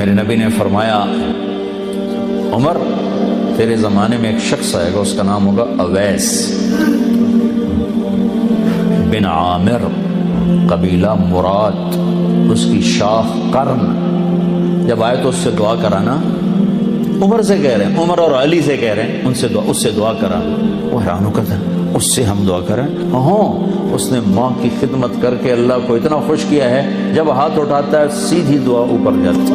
میرے نبی نے فرمایا عمر تیرے زمانے میں ایک شخص آئے گا، اس کا نام ہوگا اویس بن عامر، قبیلہ مراد، اس کی شاخ قرن۔ جب آئے تو اس سے دعا کرانا، عمر سے کہہ رہے ہیں، عمر اور علی سے کہہ رہے ہیں اس سے دعا کرا۔ وہ حیران ہو کر اس سے ہم دعا کریں؟ ہاں، اس نے ماں کی خدمت کر کے اللہ کو اتنا خوش کیا ہے، جب ہاتھ اٹھاتا ہے سیدھی دعا اوپر جاتی ہے۔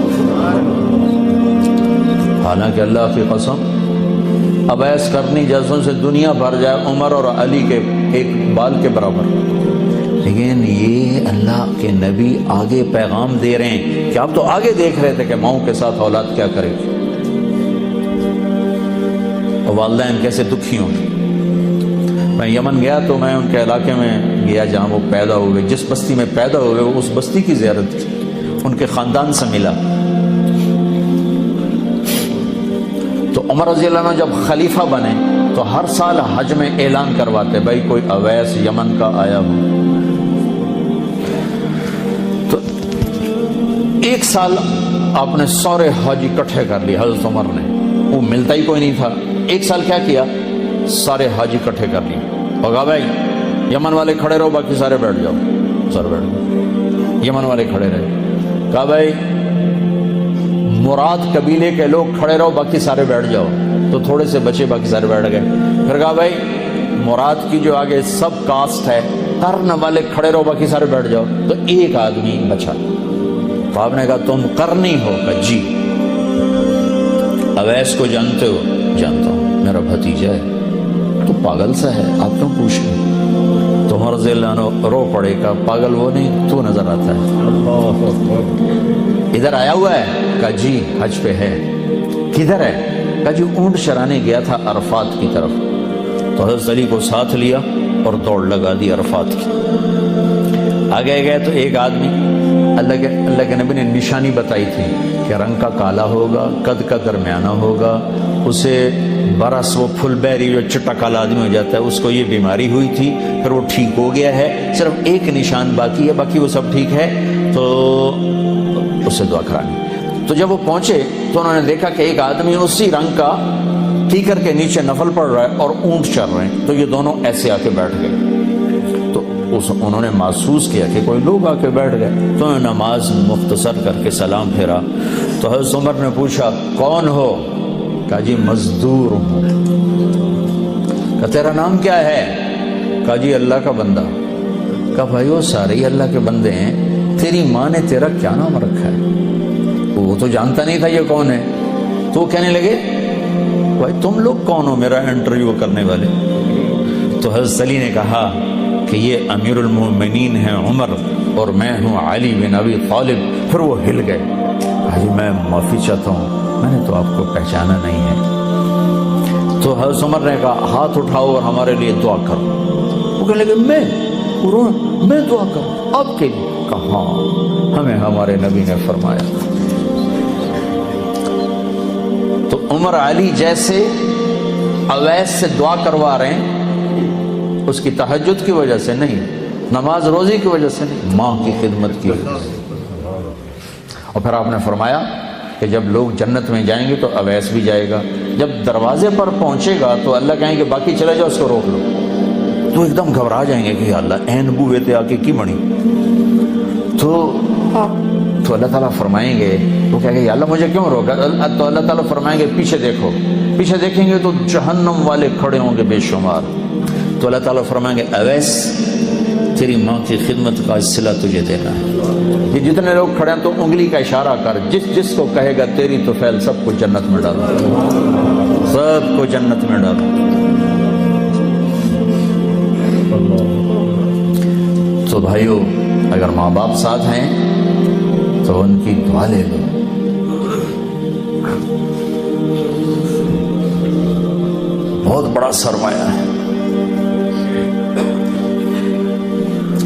حالانکہ اللہ کی قسم اویس کرنی جیسوں سے دنیا بھر جائے عمر اور علی کے ایک بال کے برابر، لیکن یہ اللہ کے نبی آگے پیغام دے رہے ہیں کہ آپ تو آگے دیکھ رہے تھے کہ ماؤں کے ساتھ اولاد کیا کرے گی، اور والدین کیسے دکھی ہوں گے۔ میں یمن گیا تو میں ان کے علاقے میں گیا جہاں وہ پیدا ہوئے، جس بستی میں پیدا ہوئے وہ اس بستی کی زیارت کی، ان کے خاندان سے ملا۔ تو عمر رضی اللہ عنہ جب خلیفہ بنے تو ہر سال حج میں اعلان کرواتے بھائی کوئی اویس یمن کا آیا ہو۔ تو ایک سال آپ نے سارے حج اکٹھے کر لیے حضرت عمر نے، وہ ملتا ہی کوئی نہیں تھا۔ ایک سال کیا کیا، سارے حج اکٹھے کر لیے اور کہا بھائی یمن والے کھڑے رہو، باقی سارے بیٹھ جاؤ۔ سارے بیٹھ گئے، یمن والے کھڑے رہے۔ کہا بھائی مراد قبیلے کے لوگ کھڑے رہو، باقی سارے بیٹھ جاؤ۔ تو تھوڑے سے بچے، باقی سارے بیٹھ گئے۔ پھر کہا بھائی مراد کی جو آگے سب کاسٹ ہے، قرن والے کھڑے رہو، باقی سارے بیٹھ جاؤ۔ تو ایک آدمی بچا۔ تو آپ نے کہا تم قرنی ہو؟ کہا جی۔ اویس کو جانتے ہو؟ جانتا ہوں، میرا بھتیجا ہے۔ تو پاگل سا ہے، آپ کیوں پوچھ رہے ہیں؟ تو عمر رضی اللہ عنہ رو پڑے گا، پاگل وہ نہیں تو نظر آتا ہے، ادھر آیا ہوا ہے؟ کہا جی حج پہ ہے۔ کدھر ہے؟ کہا جی اونٹ چرانے گیا تھا عرفات کی طرف۔ تو حضرت علی کو ساتھ لیا اور دوڑ لگا دی عرفات کی۔ آگے گئے تو ایک آدمی، اللہ کے نبی نے نشانی بتائی تھی کہ رنگ کا کالا ہوگا، قد کا درمیانہ ہوگا، اسے برس وہ پھل بیری جو چٹا کالا آدمی ہو جاتا ہے، اس کو یہ بیماری ہوئی تھی، پھر وہ ٹھیک ہو گیا ہے، صرف ایک نشان باقی ہے، باقی وہ سب ٹھیک ہے۔ تو اس سے دعا کرانی۔ تو جب وہ پہنچے تو انہوں نے دیکھا کہ ایک آدمی اسی رنگ کا کیکر کے نیچے نفل پڑ رہا ہے اور اونٹ چر رہے ہیں۔ تو یہ دونوں ایسے آ کے بیٹھ گئے۔ تو انہوں نے محسوس کیا کہ کوئی لوگ آ کے بیٹھ گئے، تو انہوں نے نماز مختصر کر کے سلام پھیرا۔ تو حضرت عمر نے پوچھا کون ہو؟ کہا جی مزدور ہوں۔ کہا تیرا نام کیا ہے؟ کہا جی اللہ کا بندہ۔ کہا بھائی وہ سارے ہی اللہ کے بندے ہیں، تیری ماں نے تیرا کیا نام رکھا ہے؟ وہ تو جانتا نہیں تھا یہ کون ہے۔ تو وہ کہنے لگے بھائی تم لوگ کون ہو میرا انٹرویو کرنے والے؟ تو حضرت علی نے کہا کہ یہ امیر المومنین ہیں عمر اور میں ہوں علی بن ابی طالب۔ پھر وہ ہل گئے۔ بھائی میں معافی چاہتا ہوں، میں نے تو آپ کو پہچانا نہیں ہے۔ تو حضرت عمر نے کہا ہاتھ اٹھاؤ اور ہمارے لیے دعا کرو۔ وہ کہنے لگے میں دعا کروں آپ کے لیے؟ کہاں، ہمیں ہمارے نبی نے فرمایا۔ تو عمر علی جیسے اویس سے دعا کروا رہے ہیں، اس کی تہجد کی وجہ سے نہیں، نماز روزی کی وجہ سے نہیں، ماں کی خدمت کی وجہ سے۔ اور پھر آپ نے فرمایا کہ جب لوگ جنت میں جائیں گے تو اویس بھی جائے گا، جب دروازے پر پہنچے گا تو اللہ کہیں گے باقی چلے جاؤ، اس کو روک لو۔ تو ایک دم گھبرا جائیں گے کہ یا اللہ این بوئے تھے آ کے کی بڑی۔ تو اللہ تعالیٰ فرمائیں گے، وہ کہیں گے یا اللہ مجھے کیوں روکا؟ تو اللہ تعالیٰ فرمائیں گے پیچھے دیکھو، پیچھے دیکھیں گے تو جہنم والے کھڑے ہوں گے بے شمار۔ تو اللہ تعالیٰ فرمائیں گے اویس تیری ماں کی خدمت کا صلہ تجھے دینا ہے۔ یہ جتنے لوگ کھڑے ہیں تو انگلی کا اشارہ کر، جس کو کہے گا تیری تو فیل سب کو جنت میں ڈالو، سب کو جنت میں ڈالو۔ تو بھائیو اگر ماں باپ ساتھ ہیں تو ان کی دعا لے لو۔ بہت بڑا سرمایہ ہے۔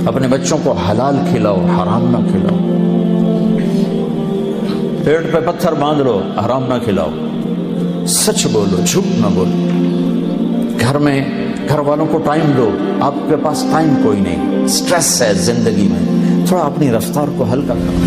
اپنے بچوں کو حلال کھلاؤ، حرام نہ کھلاؤ۔ پیٹ پہ پتھر باندھ لو، حرام نہ کھلاؤ۔ سچ بولو، جھوٹ نہ بولو۔ گھر میں گھر والوں کو ٹائم دو، آپ کے پاس ٹائم کوئی نہیں، سٹریس ہے زندگی میں، تھوڑا اپنی رفتار کو ہلکا کرو۔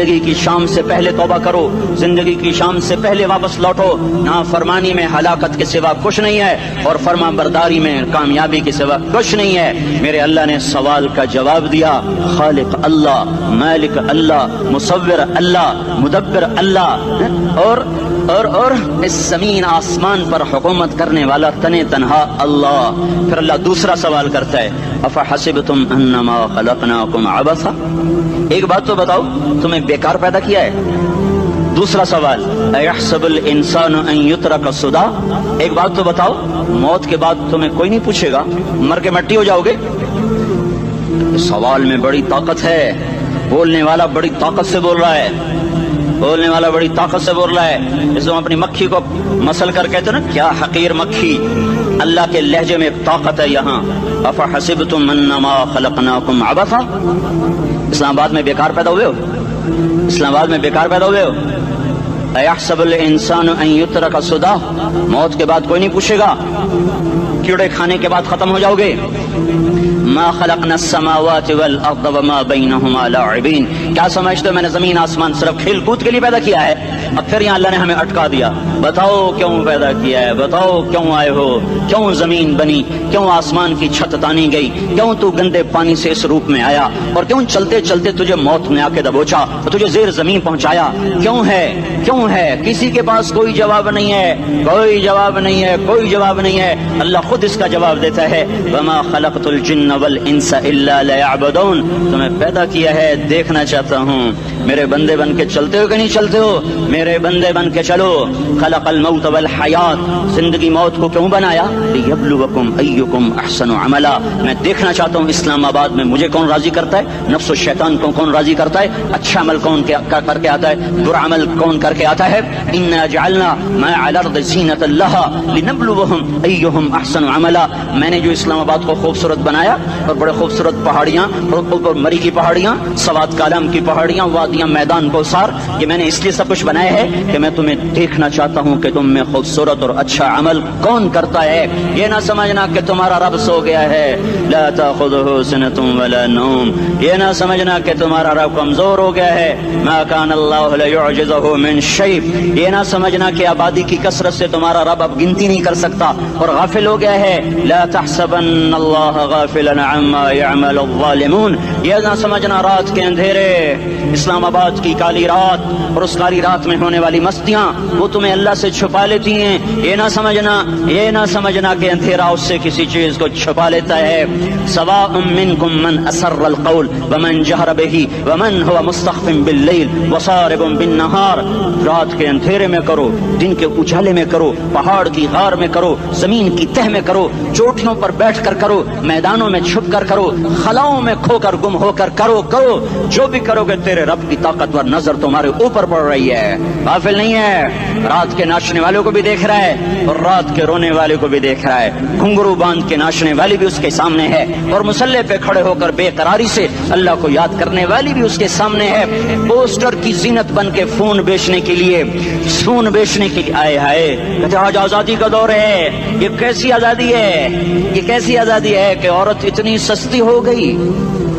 زندگی کی شام سے پہلے توبہ کرو، زندگی کی شام سے پہلے واپس لوٹو۔ نافرمانی میں ہلاکت کے سوا کچھ نہیں ہے، اور فرما برداری میں کامیابی کے سوا کچھ نہیں ہے۔ میرے اللہ نے سوال کا جواب دیا، خالق اللہ، مالک اللہ، مصور اللہ، مدبر اللہ، اور اس زمین آسمان پر حکومت کرنے والا تنے تنہا اللہ۔ پھر اللہ دوسرا سوال کرتا ہے، افحسبتم انما خلقناکم عبثا، ایک بات تو بتاؤ، تمہیں بیکار پیدا کیا ہے؟ دوسرا سوال، ایحسب الانسان ان یترک سدی، ایک بات تو بتاؤ، موت کے بعد تمہیں کوئی نہیں پوچھے گا، مر کے مٹی ہو جاؤ گے؟ سوال میں بڑی طاقت ہے، بولنے والا بڑی طاقت سے بول رہا ہے، بولنے والا بڑی طاقت سے بول رہا ہے۔ جس میں اپنی مکھی کو مسل کر کہتے ہیں نا، کیا حقیر مکھی، اللہ کے لہجے میں طاقت ہے یہاں۔ افحسبتم انما خلقناکم عبثا، اسلام آباد میں بیکار پیدا ہوئے ہو؟ اسلام آباد میں بیکار پیدا ہوئے ہو؟ ایحسب الانسان ان یترک سدی، موت کے بعد کوئی نہیں پوچھے گا، کیڑے کھانے کے بعد ختم ہو جاؤ گے۔ ما خلقنا السماوات والارض وما بینہما لاعبین، کیا سمجھتے ہو میں نے زمین آسمان صرف کھیل کود کے لیے پیدا کیا ہے؟ اب پھر یہاں اللہ نے ہمیں اٹکا دیا، بتاؤ کیوں پیدا کیا ہے، بتاؤ کیوں آئے ہو، کیوں زمین بنی، کیوں آسمان کی چھت تانی گئی، کیوں تو گندے پانی سے اس روپ میں آیا، اور کیوں چلتے چلتے تجھے موت نے آ کے دبوچا اور تجھے زیر زمین پہنچایا، کیوں ہے، کیوں ہے؟ کسی کے پاس کوئی جواب نہیں ہے، کوئی جواب نہیں ہے، کوئی جواب نہیں ہے، اللہ خود اس کا جواب دیتا ہے، وما خلقت الجن والانس الا لیعبدون، تمہیں پیدا کیا ہے دیکھنا چاہتا ہوں، میرے بندے بن کے چلتے ہو کہ نہیں چلتے ہو؟ میرے بندے بن کے چلو۔ خلق الموت والحیات، زندگی موت کو کیوں بنایا؟ لیبلوکم ایکم احسن عملا، میں دیکھنا چاہتا ہوں اسلام آباد میں مجھے کون راضی کرتا ہے، نفس و شیطان کو کون راضی کرتا ہے، اچھا عمل کون کر کے آتا ہے، برا عمل کون کر کے آتا ہے۔ انا جعلنا ما علی الارض زینۃ لہا لنبلوہم ایہم احسن عملا، میں نے جو اسلام آباد کو خوبصورت بنایا، اور بڑے خوبصورت پہاڑیاں، اور مری کی پہاڑیاں، سوات کالم کی پہاڑیاں، وادیاں، میدان کوثر، یہ میں نے اس لیے سب کچھ بنایا ہے کہ میں تمہیں دیکھنا چاہتا ہوں کہ تم میں خوبصورت اور اچھا عمل کون کرتا ہے۔ یہ نہ سمجھنا کہ تمہارا رب سو گیا ہے، لا تاخذہ سنۃ ولا نوم، یہ نہ سمجھنا کہ تمہارا رب کمزور ہو گیا ہے، ما کان اللہ لیعجزہ من شیء، یہ نہ سمجھنا کہ آبادی کی کثرت سے تمہارا رب اب گنتی نہیں کر سکتا اور غافل ہو گیا ہے، لا تحسبن اللہ غافلا عما يعمل الظالمون، یہ نہ سمجھنا رات کے اندھیرے، اسلام آباد کی کالی رات اور اس کالی رات میں ہونے والی مستیاں وہ تمہیں اللہ سے چھپا لیتی ہیں، یہ نہ سمجھنا کہ اندھیرا اس سے کسی چیز کو چھپا لیتا ہے۔ سواء منکم من اسر القول ومن جہر بہ ومن هو مستخف باللیل وصارب بالنہار، رات کے اندھیرے میں کرو، دن کے اجالے میں کرو، پہاڑ کی غار میں کرو، زمین کی تہ میں کرو، چوٹیوں پر بیٹھ کر کرو، میدانوں میں چھپ کر کرو، خلاؤں میں کھو کر گم ہو کر کرو، جو بھی کرو گے تیرے رب کی طاقتور نظر تمہارے اوپر پڑ رہی ہے، غافل نہیں ہے، رات کے ناچنے والوں کو بھی دیکھ رہا ہے اور رات کے رونے والے کو بھی دیکھ رہا ہے، گھنگرو باندھ کے ناچنے والی بھی اس کے سامنے ہے، اور مسلح پہ کھڑے ہو کر بے قراری سے اللہ کو یاد کرنے والی بھی اس کے سامنے ہے، پوسٹر کی زینت بن کے فون بیچنے کے لیے آئے ہائے، کہتے آج آزادی کا دور ہے، یہ کیسی آزادی ہے، یہ کیسی آزادی ہے کہ عورت اتنی سستی ہو گئی،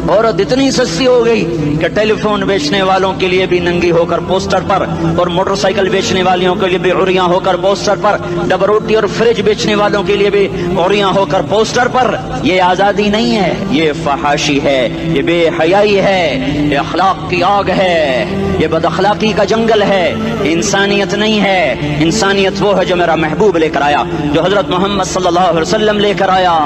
عورت اتنی سستی ہو گئی کہ ٹیلی فون بیچنے والوں کے لیے بھی ننگی ہو کر پوسٹر پر، اور موٹر سائیکل بیچنے والوں کے لیے بھی عریاں ہو کر پوسٹر پر، ڈبل روٹی اور فریج بیچنے والوں کے لیے بھی عریاں ہو کر پوسٹر پر۔ یہ آزادی نہیں ہے، یہ فحاشی ہے، یہ بے حیائی ہے، یہ اخلاق کی آگ ہے، یہ بد اخلاقی کا جنگل ہے، انسانیت نہیں ہے۔ انسانیت وہ ہے جو میرا محبوب لے کر آیا، جو حضرت محمد صلی اللہ علیہ وسلم لے کر آیا،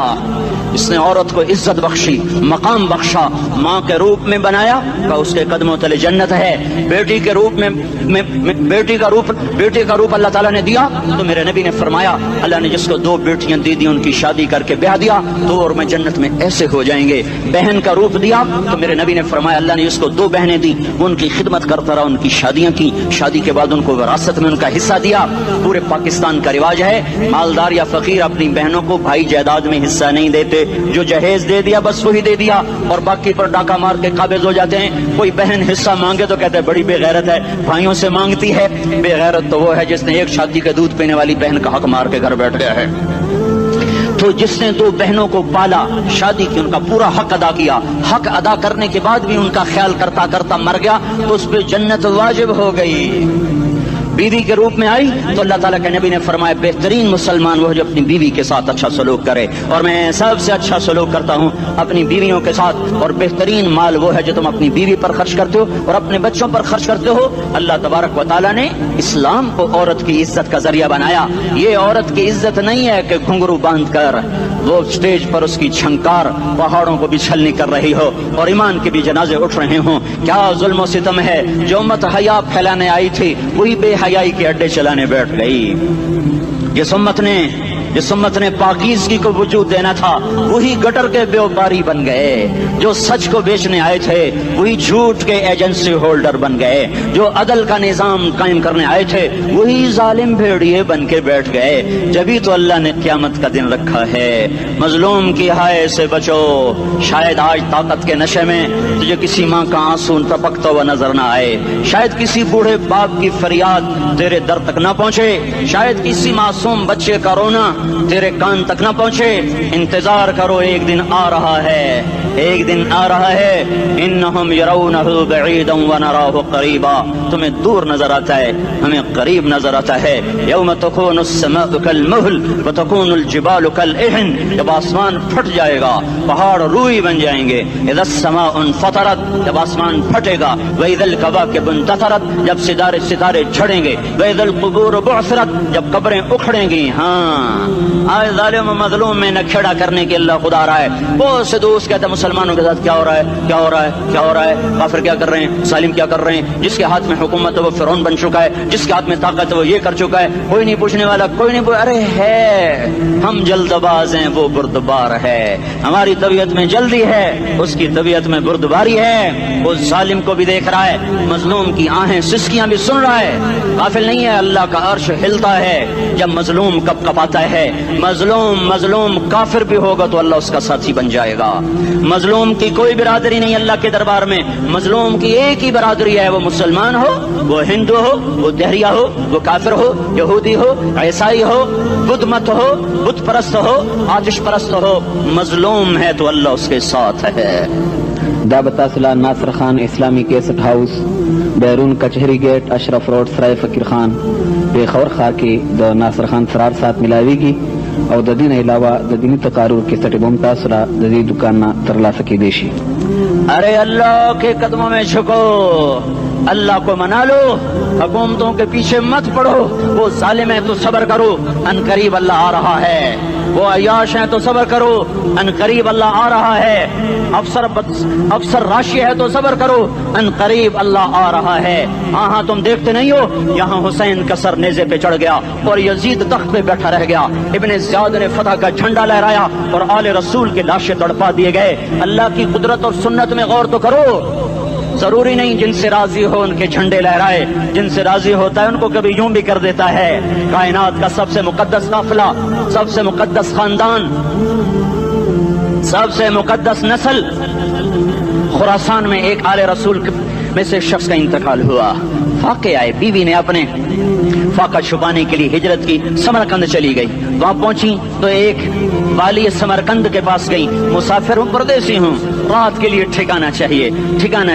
اس نے عورت کو عزت بخشی، مقام بخشا، ماں کے روپ میں بنایا کہ اس کے قدموں تلے جنت ہے، بیٹی کے روپ میں بیٹی کا روپ اللہ تعالیٰ نے دیا، تو میرے نبی نے فرمایا اللہ نے جس کو 2 بیٹیاں دی دی ان کی شادی کر کے بیاہ دیا تو اور میں جنت میں ایسے ہو جائیں گے۔ بہن کا روپ دیا تو میرے نبی نے فرمایا اللہ نے جس کو 2 بہنیں دی ان کی خدمت کرتا رہا، ان کی شادیاں کی، شادی کے بعد ان کو وراثت میں ان کا حصہ دیا۔ پورے پاکستان کا رواج ہے مالدار یا فقیر اپنی بہنوں کو بھائی جائیداد میں حصہ نہیں دیتے، جو جہیز دے دیا بس وہی دے دیا، اور باقی پر ڈاکہ مار کے قابض ہو جاتے ہیں۔ کوئی بہن حصہ مانگے تو کہتے ہیں بڑی بے غیرت ہے، بھائیوں سے مانگتی ہے۔ بے غیرت تو وہ ہے جس نے ایک شادی کا دودھ پینے والی بہن کا حق مار کے گھر بیٹھ گیا ہے۔ تو جس نے دو بہنوں کو پالا، شادی کی، ان کا پورا حق ادا کیا، حق ادا کرنے کے بعد بھی ان کا خیال کرتا کرتا مر گیا تو اس پہ جنت واجب ہو گئی۔ بیوی کے روپ میں آئی تو اللہ تعالیٰ کے نبی نے فرمایا بہترین مسلمان وہ جو اپنی بیوی کے ساتھ اچھا سلوک کرے، اور میں سب سے اچھا سلوک کرتا ہوں اپنی بیویوں کے ساتھ، اور بہترین مال وہ ہے جو تم اپنی بیوی پر خرچ کرتے ہو اور اپنے بچوں پر خرچ کرتے ہو۔ اللہ تبارک و تعالیٰ نے اسلام کو عورت کی عزت کا ذریعہ بنایا۔ یہ عورت کی عزت نہیں ہے کہ گھنگرو باندھ کر وہ اسٹیج پر اس کی چھنکار پہاڑوں کو بھی چھلنی کر رہی ہو اور ایمان کے بھی جنازے اٹھ رہے ہوں۔ کیا ظلم و ستم ہے، جو امت حیا پھیلانے آئی تھی وہی بے حیائی کے اڈے چلانے بیٹھ گئی۔ جس امت نے پاکیزگی کو وجود دینا تھا وہی گٹر کے بیوپاری بن گئے، جو سچ کو بیچنے آئے تھے وہی جھوٹ کے ایجنسی ہولڈر بن گئے، جو عدل کا نظام قائم کرنے آئے تھے وہی ظالم بھیڑیے بن کے بیٹھ گئے۔ جبھی تو اللہ نے قیامت کا دن رکھا ہے۔ مظلوم کی ہائے سے بچو، شاید آج طاقت کے نشے میں تجھے کسی ماں کا آنسو ٹپکتا ہوا نظر نہ آئے، شاید کسی بوڑھے باپ کی فریاد تیرے در تک نہ پہنچے، شاید کسی معصوم بچے کا رونا تیرے کان تک نہ پہنچے۔ انتظار کرو، ایک دن آ رہا ہے، ایک دن آ رہا ہے۔ انہم یرونہ بعیدا ونراہ قریبا، تمہیں دور نظر آتا ہے، ہمیں قریب نظر آتا ہے۔ یوم تکون السماء کالمہل وتکون الجبال کالعہن، جب آسمان پھٹ جائے گا پہاڑ روئی بن جائیں گے۔ اذا السماء انفطرت، جب آسمان پھٹے گا۔ واذا الکواکب انتثرت، جب ستارے جھڑیں گے۔ واذا القبور بعثرت، جب قبریں اکھڑیں گی۔ ہاں آج ظالم و مظلوم میں نہ کھیڑا کرنے کے اللہ خدا رہا ہے۔ بہت سے دوست کہتے ہیں مسلمانوں کے ساتھ کیا ہو رہا ہے، کیا ہو رہا ہے، کیا ہو رہا ہے، کافر کیا کر رہے ہیں، ظالم کیا کر رہے ہیں۔ جس کے ہاتھ میں حکومت ہے وہ فرعون بن چکا ہے، جس کے ہاتھ میں طاقت ہے وہ یہ کر چکا ہے، کوئی نہیں پوچھنے والا، کوئی نہیں ارے ہے، ہم جلد باز ہیں وہ بردبار ہے۔ ہماری طبیعت میں جلدی ہے، اس کی طبیعت میں بردباری ہے۔ وہ ظالم کو بھی دیکھ رہا ہے، مظلوم کی آہیں سسکیاں بھی سن رہا ہے، غافل نہیں ہے۔ اللہ کا عرش ہلتا ہے جب مظلوم کپ کپاتا ہے۔ مظلوم کافر بھی ہوگا تو اللہ اس کا ساتھی بن جائے گا۔ مظلوم کی کوئی برادری نہیں اللہ کے دربار میں، مظلوم کی ایک ہی برادری ہے، وہ مسلمان ہو، وہ ہندو ہو، وہ دہریہ ہو، وہ کافر ہو، یہودی ہو، عیسائی ہو، بدھ مت ہو، بت پرست ہو، آتش پرست ہو، مظلوم ہے تو اللہ اس کے ساتھ ہے۔ دا بتاصلہ ناصر خان اسلامی کیسٹ ہاؤس، بیرون کچہری گیٹ، اشرف روڈ، سرائے فقیر خان، پیښور ښار کې د ناصر خان سرار سات ملاویږي او د دې نه علاوه د دیني تقاریر کیسټ بم تاسو را د دې دکان نه ترلاسه کیدی شي۔ ارے اللہ کے قدموں میں جھکو، اللہ کو منا لو، حکومتوں کے پیچھے مت پڑو۔ وہ ظالم ہے تو صبر کرو، ان قریب اللہ آ رہا ہے۔ وہ عیاش ہیں تو صبر کرو، ان قریب اللہ آ رہا ہے۔ افسر راشی ہے تو صبر کرو، ان قریب اللہ آ رہا ہے۔ ہاں تم دیکھتے نہیں ہو، یہاں حسین کا سر نیزے پہ چڑھ گیا اور یزید تخت پہ بیٹھا رہ گیا، ابن زیاد نے فتح کا جھنڈا لہرایا اور آل رسول کے لاشیں تڑپا دیے گئے۔ اللہ کی قدرت اور سنت میں غور تو کرو۔ ضروری نہیں جن سے راضی ہو ان کے جھنڈے لہرائے، جن سے راضی ہوتا ہے ان کو کبھی یوں بھی کر دیتا ہے۔ کائنات کا سب سے مقدس قافلہ، سب سے مقدس خاندان، سب سے مقدس نسل، خراسان میں ایک آل رسول میں سے شخص کا انتقال ہوا۔ فاقے آئے، بیوی نے اپنے فاقہ چھپانے کے لیے ہجرت کی، سمرقند چلی گئی۔ وہاں پہنچی تو ایک والی سمرقند کے پاس گئی، مسافر ہوں، پردیسی ہوں، رات کے لیے ٹھکانا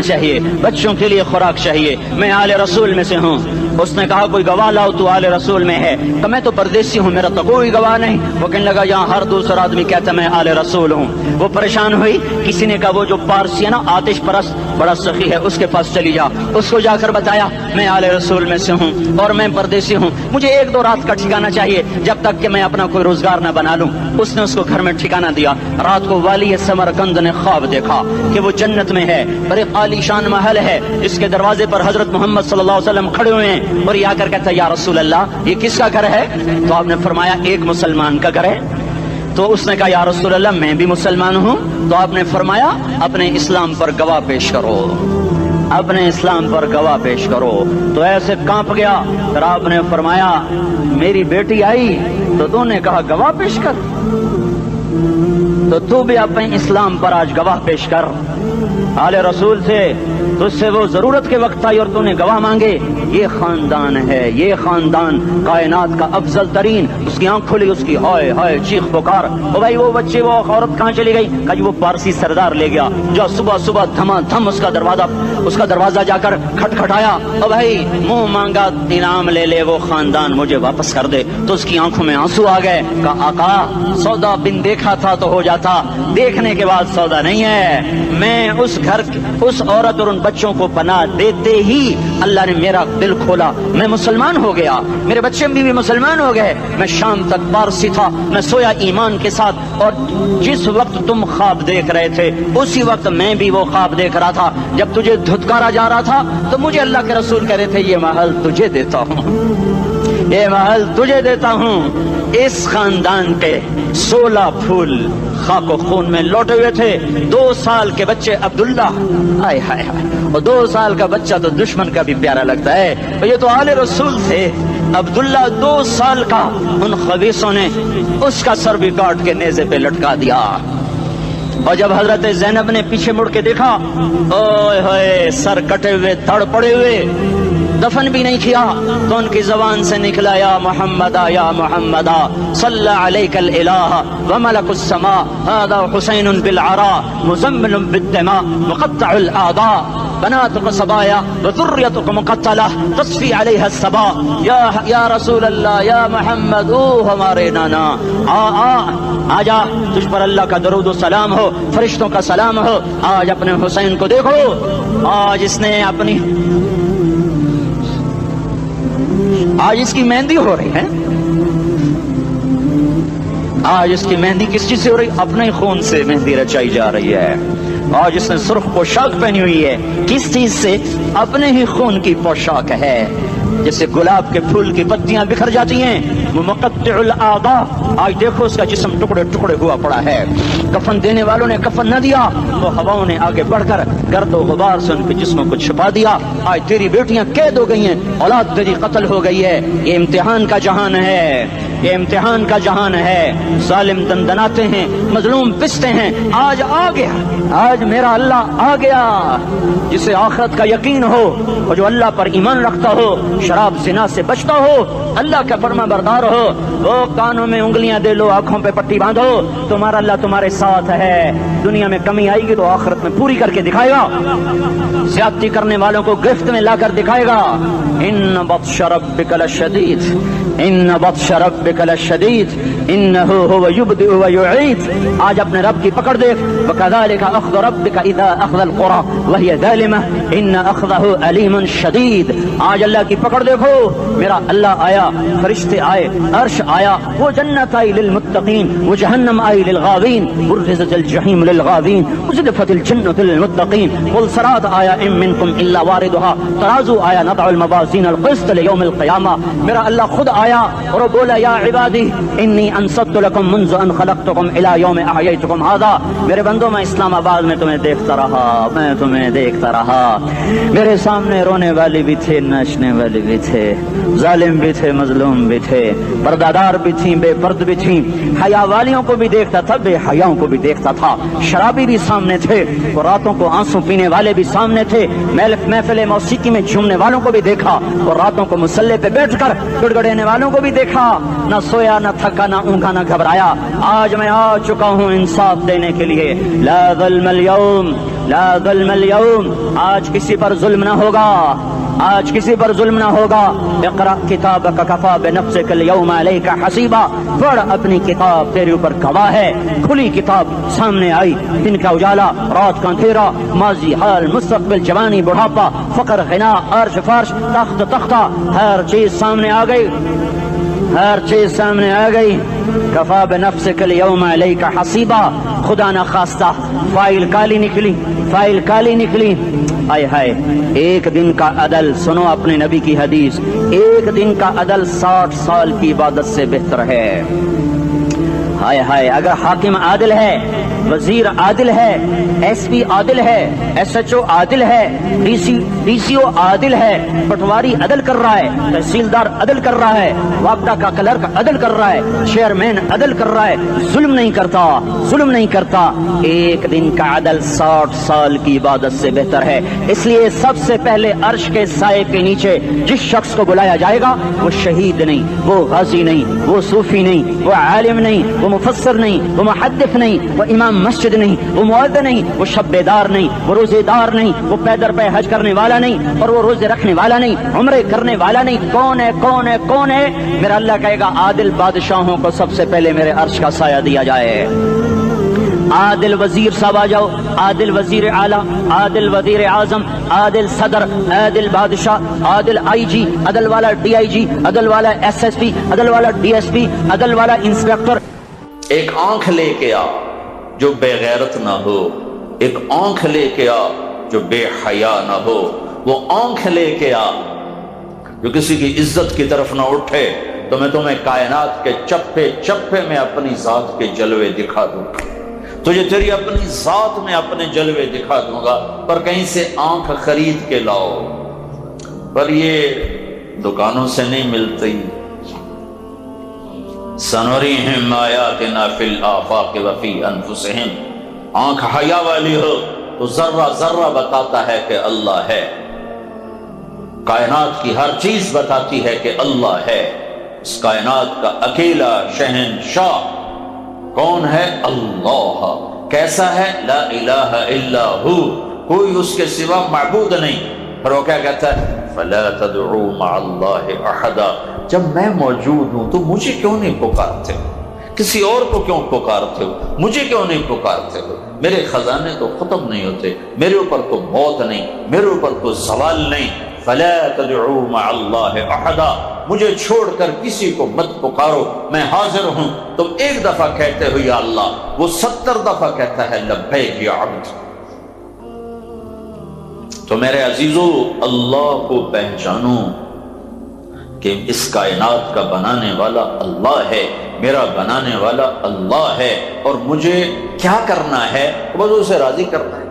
چاہیے، بچوں کے لیے خوراک چاہیے، میں آل رسول میں سے ہوں۔ اس نے کہا کوئی گواہ لاؤ، تو آل رسول میں ہے؟ کہ میں تو پردیسی ہوں، میرا تو کوئی گواہ نہیں۔ وہ کہنے لگا یہاں ہر دوسرا آدمی کہتا میں آل رسول ہوں۔ وہ پریشان ہوئی، کسی نے کہا وہ جو پارسی ہے نا آتش پرست بڑا سخی ہے، اس کے پاس چلی جا۔ اس کو جا کر بتایا میں آل رسول میں سے ہوں اور میں پردیسی ہوں، مجھے 1-2 رات کا ٹھکانہ چاہیے جب تک کہ میں اپنا کوئی روزگار نہ بنا لوں۔ اس نے اس کو گھر میں ٹھکانہ دیا۔ رات کو والی سمرقند نے خواب دیکھا کہ وہ جنت میں ہے، بڑے عالی شان محل ہے، اس کے دروازے پر حضرت محمد صلی اللہ علیہ وسلم کھڑے ہوئے ہیں، اور یہ آ کر کہتا ہے یا رسول اللہ یہ کس کا گھر ہے؟ تو آپ نے فرمایا ایک مسلمان کا گھر ہے۔ تو اس نے کہا یا رسول اللہ میں بھی مسلمان ہوں۔ تو آپ نے فرمایا اپنے اسلام پر گواہ پیش کرو، اپنے اسلام پر گواہ پیش کرو۔ تو ایسے کانپ گیا۔ پھر آپ نے فرمایا میری بیٹی آئی تو نے کہا گواہ پیش کر۔ تو تو بھی اپنے اسلام پر آج گواہ پیش کر. آل رسول سے تجھ سے وہ ضرورت کے وقت آئی اور تو نے گواہ مانگے. یہ خاندان ہے, یہ خاندان کائنات کا افضل ترین. اس کی آنکھ کھلی, اس کی ہائے ہائے چیخ پکار. او بھائی وہ بچے, وہ عورت کہاں چلی گئی؟ کہ وہ پارسی سردار لے گیا جو صبح صبح دھما دھم اس کا دروازہ جا کر کھٹکھٹایا. او بھائی منہ مانگا انعام لے لے, وہ خاندان مجھے واپس کر دے. تو اس کی آنکھوں میں آنسو آ گئے. کہا آقا سودا بن دیکھا تھا تو ہو جاتا, دیکھنے کے بعد سودا نہیں ہے. میں اس گھر, اس عورت اور ان بچوں کو پناہ دیتے ہی اللہ نے میرا دل کھولا, میں مسلمان ہو گیا, میرے بچے بھی مسلمان ہو گئے. میں شام تک پارسی تھا, میں سویا ایمان کے ساتھ, اور جس وقت تم خواب دیکھ رہے تھے اسی وقت میں بھی وہ خواب دیکھ رہا تھا. جب تجھے دھتکارا جا رہا تھا تو مجھے اللہ کے رسول کہہ رہے تھے یہ محل تجھے دیتا ہوں, یہ محل تجھے دیتا ہوں. اس خاندان کے 16 پھول خاک و خون میں لوٹے ہوئے تھے. 2 سال کے بچے عبداللہ, ہائے ہائے ہائے, اور 2 سال کا بچہ تو دشمن کا بھی پیارا لگتا ہے. یہ تو آل رسول تھے. عبداللہ 2 سال کا, ان خبیثوں نے اس کا سر بھی کاٹ کے نیزے پہ لٹکا دیا. اور جب حضرت زینب نے پیچھے مڑ کے دیکھا, اوئے ہوئے سر کٹے ہوئے, دھڑ پڑے ہوئے, دفن بھی نہیں کیا, تو ان کی زبان سے نکلا یا محمدہ یا محمدہ صلی علیک الالہ وملک السماء هذا حسین بالعراء مزمل بالدماء مقطع الاعضاء بناتك صبايا وذريتك مقتلہ تصفی علیہ الصبا. یا رسول اللہ, یا محمد, او ہمارے نانا, آ جا, تجھ پر اللہ کا درود و سلام ہو, فرشتوں کا سلام ہو. آج اپنے حسین کو دیکھو, آج اس نے اپنی, آج اس کی مہندی ہو رہی ہے. آج اس کی مہندی کس چیز سے ہو رہی؟ اپنے خون سے مہندی رچائی جا رہی ہے. آج اس نے سرخ پوشاک پہنی ہوئی ہے, کس چیز سے؟ اپنے ہی خون کی پوشاک ہے. جیسے گلاب کے پھول کی پتیاں بکھر جاتی ہیں, وہ مقطع الاعضاء. آج دیکھو اس کا جسم ٹکڑے ٹکڑے ہوا پڑا ہے. کفن دینے والوں نے کفن نہ دیا تو ہواؤں نے آگے بڑھ کر گرد و غبار سے ان کے جسموں کو چھپا دیا. آج تیری بیٹیاں قید ہو گئی ہیں, اولاد تیری قتل ہو گئی ہے. یہ امتحان کا جہان ہے, یہ امتحان کا جہان ہے. ظالم دندناتے ہیں, مظلوم پستے ہیں. آج آ گیا, آج میرا اللہ آ گیا. جسے آخرت کا یقین ہو اور جو اللہ پر ایمان رکھتا ہو, شراب زنا سے بچتا ہو, اللہ کا فرما بردار ہو, وہ کانوں میں انگلیاں دے لو, آنکھوں پہ پٹی باندھو, تمہارا اللہ تمہارے ساتھ ہے. دنیا میں کمی آئے گی تو آخرت میں پوری کر کے دکھائے گا. زیادتی کرنے والوں کو گرفت میں لا کر دکھائے گا. ان بطش ربک لشدید, ان بطش ربک لشدید انہ هو یبدئ ویعید. آج اپنے رب کی پکڑ دیکھ. وکذالک اخذ ربک اذا اخذ القرى وهي ظالمہ ان اخذہ علیم شدید. آج اللہ کی پکڑ دیکھو. میرا اللہ آیا, فرشتے آئے, عرش آیا, وہ جنت آئی للمتقین, وہ جہنم آئی للغاوین, برزت الجحیم للغاوین, وزلفت الجنت للمتقین. قل صراط آیا ام منکم الا واردها, ترازو آیا, نضع الموازین القسط لیوم القیامہ. میرا اللہ خود آیا اور بولا یا عبادی انی انصت لکم منذ ان خلقتکم الى یوم احییتکم هذا. میرے بندوں, میں اسلام آباد میں تمہیں دیکھتا رہا, میں تمہیں دیکھتا رہا. میرے سامنے رونے والے بھی تھے, ناچنے والے بھی تھے, ظالم بھی تھے, مظلوم بھی تھے, پردادار بھی تھیں, بے پرد بھی تھیں. حیا والیوں کو بھی دیکھتا تھا, بے حیاؤں کو بھی دیکھتا تھا. شرابی بھی سامنے تھے, اور راتوں کو آنسو پینے والے بھی سامنے تھے. محفل موسیقی میں جھومنے والوں کو بھی دیکھا, اور راتوں کو مصلے پہ بیٹھ کر گڑگڑانے والوں کو بھی دیکھا. نہ سویا, نہ تھکا, نہ اونگا, نہ گھبرایا. آج میں آ چکا ہوں انصاف دینے کے لیے. لا ظلم اليوم, لا ظلم اليوم. آج کسی پر ظلم نہ ہوگا, آج کسی پر ظلم نہ ہوگا. اقرأ کتابک کفا بنفسک اليوم علیک حسیبا. پڑھ, اپنی کتاب تیرے اوپر گواہ ہے. کھلی کتاب سامنے آئی, دن کا اجالا, رات کا اندھیرا, ماضی, حال, مستقبل, جوانی, بڑھاپا, فقر, غنا, عرش, فرش, تخت, تختہ, ہر چیز سامنے آ گئی, ہر چیز سامنے آ گئی. کفا بنفسک اليوم علیک حسیبا. خدا نہ خواستہ فائل کالی نکلی, فائل کالی نکلی. آئے ہائے, ایک دن کا عدل, سنو اپنے نبی کی حدیث, ایک دن کا عدل 60 سال کی عبادت سے بہتر ہے. ہائے ہائے, اگر حاکم عادل ہے وزیر عادل ہے، ایس پی عادل ہے، ایس ایچ او عادل ہے، ڈی سی او عادل ہے، پٹواری عدل کر رہا ہے، تحصیلدار عدل کر رہا ہے، وابڈا کا کلرک عدل کر رہا ہے، چیئرمین عدل کر رہا ہے، ظلم نہیں کرتا، ظلم نہیں کرتا۔ ایک دن کا عدل 60 سال کی عبادت سے بہتر ہے۔ اس لیے سب سے پہلے عرش کے سائے کے نیچے جس شخص کو بلایا جائے گا وہ شہید نہیں، وہ غازی نہیں، وہ صوفی نہیں، وہ عالم نہیں، وہ مفسر نہیں، وہ محدث نہیں، وہ امام مسجد نہیں، وہ مؤذن نہیں، وہ شبے دار نہیں، وہ روزے دار نہیں، وہ پیدر پہ حج کرنے والا نہیں، اور وہ روزے رکھنے والا نہیں، عمرے کرنے والا نہیں۔ کون ہے کون ہے کون ہے؟ میرا اللہ کہے گا عادل بادشاہوں کو سب سے پہلے میرے عرش کا سایہ دیا جائے۔ عادل وزیر صاحب آ جاؤ، عادل وزیر اعلیٰ، عادل وزیر اعظم، عادل صدر، عادل بادشاہ، عادل آئی جی، عدل والا ڈی آئی جی، عدل والا ایس ایس پی، عدل والا ڈی ایس پی، عدل والا انسپیکٹر۔ ایک آنکھ لے کے آ جو بے غیرت نہ ہو، ایک آنکھ لے کے آ جو بے حیا نہ ہو، وہ آنکھ لے کے آ جو کسی کی عزت کی طرف نہ اٹھے، تو میں تمہیں کائنات کے چپے چپے میں اپنی ذات کے جلوے دکھا دوں گا، تجھے تیری اپنی ذات میں اپنے جلوے دکھا دوں گا، پر کہیں سے آنکھ خرید کے لاؤ، پر یہ دکانوں سے نہیں ملتی۔ سنریہم آیاتنا فی الآفاق وفی انفسہم، آنکھ حیا والی ہو تو ذرہ ذرہ بتاتا ہے کہ اللہ ہے، کائنات کی ہر چیز بتاتی ہے کہ اللہ ہے۔ اس کائنات کا اکیلا شہنشاہ کون ہے؟ اللہ۔ کیسا ہے؟ لا الہ الا ہو، کوئی اس کے سوا معبود نہیں۔ پھر وہ کیا کہتا ہے؟ فلا تدعوا مع اللہ احدا، جب میں موجود ہوں تو مجھے کیوں نہیں پکارتے ہو؟ کسی اور کو کیوں پکارتے ہو؟ مجھے کیوں نہیں پکارتے ہو؟ میرے خزانے تو ختم نہیں ہوتے، میرے اوپر تو موت نہیں، میرے اوپر تو زوال نہیں۔ فلا تدعوا مع اللہ احدا، مجھے چھوڑ کر کسی کو مت پکارو، میں حاضر ہوں۔ تم ایک دفعہ کہتے ہو یا اللہ، وہ 70 دفعہ کہتا ہے لبیک یا عبد۔ تو میرے عزیزو، اللہ کو پہچانو کہ اس کائنات کا بنانے والا اللہ ہے، میرا بنانے والا اللہ ہے، اور مجھے کیا کرنا ہے؟ بس اسے راضی کرنا ہے۔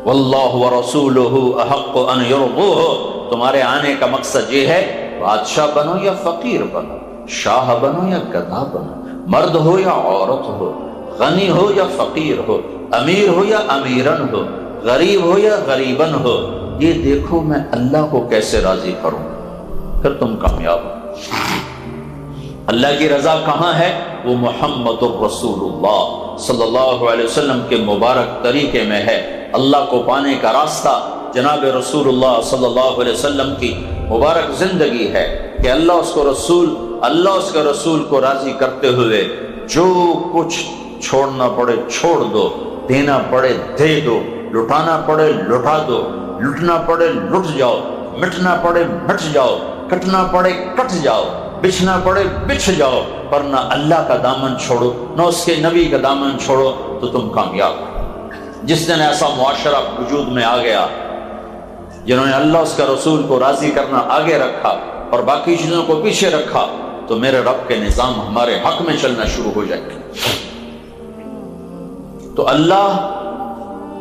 واللہ ورسولہ احق ان یرضوہ، تمہارے آنے کا مقصد یہ ہے بادشاہ بنو یا فقیر بنو، شاہ بنو یا گدھا بنو، مرد ہو یا عورت ہو، غنی ہو یا فقیر ہو، امیر ہو یا امیرن ہو، غریب ہو یا غریبن ہو، یہ دیکھو میں اللہ کو کیسے راضی کروں، پھر تم کامیاب ہو۔ اللہ کی رضا کہاں ہے؟ وہ محمد الرسول اللہ صلی اللہ علیہ وسلم کے مبارک طریقے میں ہے۔ اللہ کو پانے کا راستہ جناب رسول اللہ صلی اللہ علیہ وسلم کی مبارک زندگی ہے کہ اللہ اس کے رسول کو راضی کرتے ہوئے جو کچھ چھوڑنا پڑے چھوڑ دو، دینا پڑے دے دو، لٹانا پڑے لٹا دو، لٹنا پڑے لٹ جاؤ، مٹنا پڑے مٹ جاؤ، کٹنا پڑے کٹ جاؤ، بچھنا پڑے بچھ جاؤ، پر نہ اللہ کا دامن چھوڑو نہ اس کے نبی کا دامن چھوڑو، تو تم کامیاب ہو۔ جس دن ایسا معاشرہ وجود میں آ گیا جنہوں نے اللہ اس کا رسول کو راضی کرنا آگے رکھا اور باقی چیزوں کو پیچھے رکھا، تو میرے رب کے نظام ہمارے حق میں چلنا شروع ہو جائے گا۔ تو اللہ،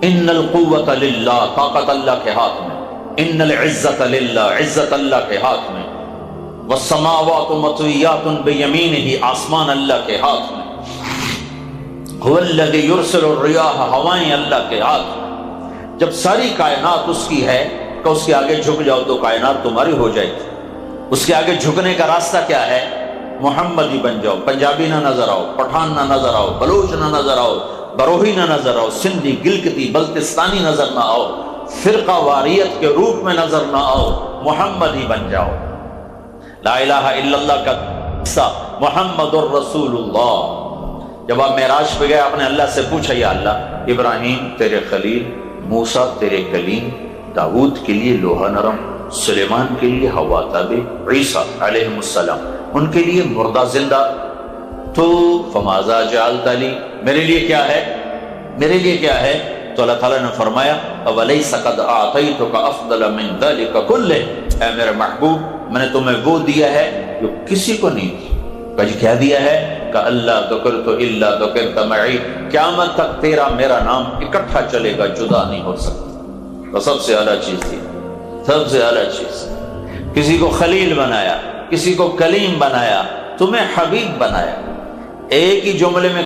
ان القوت للہ، طاقت اللہ کے ہاتھ میں، ان العزت للہ، عزت اللہ کے ہاتھ میں، والسماوات مطویات بیمینہ، آسمان اللہ کے ہاتھ میں، هو الذی یرسل الریاح، ہوائیں اللہ کے ہاتھ میں۔ جب ساری کائنات اس کی ہے کہ اس کے آگے جھک جاؤ تو کائنات تمہاری ہو جائے گی۔ اس کے آگے جھکنے کا راستہ کیا ہے؟ محمدی بن جاؤ، پنجابی نہ نظر آؤ، پٹھان نہ نظر آؤ، بلوچ نہ نظر آؤ، بروہی نہ نظر آؤ، سندھی، گلگتی، بلتستانی نظر نہ آؤ، فرقہ واریت کے روپ میں نظر نہ آؤ، محمدی بن جاؤ۔ لا الہ الا اللہ کا حصہ محمد الرسول اللہ۔ جب آپ معراج پہ گئے، آپ نے اللہ سے پوچھا یا اللہ، ابراہیم تیرے خلیل، موسیٰ تیرے کلیم، داؤد کے لیے لوہا نرم، سلیمان کے لیے ہوا تابع، عیسیٰ علیہ السلام ان کے لیے مردہ زندہ، تو فماذا جعلت لی، میرے لیے کیا ہے؟ میرے لیے کیا ہے؟ تو اللہ تعالیٰ نے فرمایا اولیس قد اعطیتک افضل من ذلک کلہ، اے میرے محبوب، میں نے تمہیں وہ دیا ہے جو کسی کو نہیں دیا۔ کہا کیا دیا ہے؟ کا اللہ ذکرت الا ذکرت معی، قیامت تک تیرا میرا نام اکٹھا چلے گا، جدا نہیں ہو سکتا۔ تو سب سے اعلیٰ چیز تھی، سب سے اعلیٰ چیز۔ کسی کو خلیل بنایا، کسی کو کلیم بنایا، تمہیں حبیب بنایا۔ ایک ہی جملے میں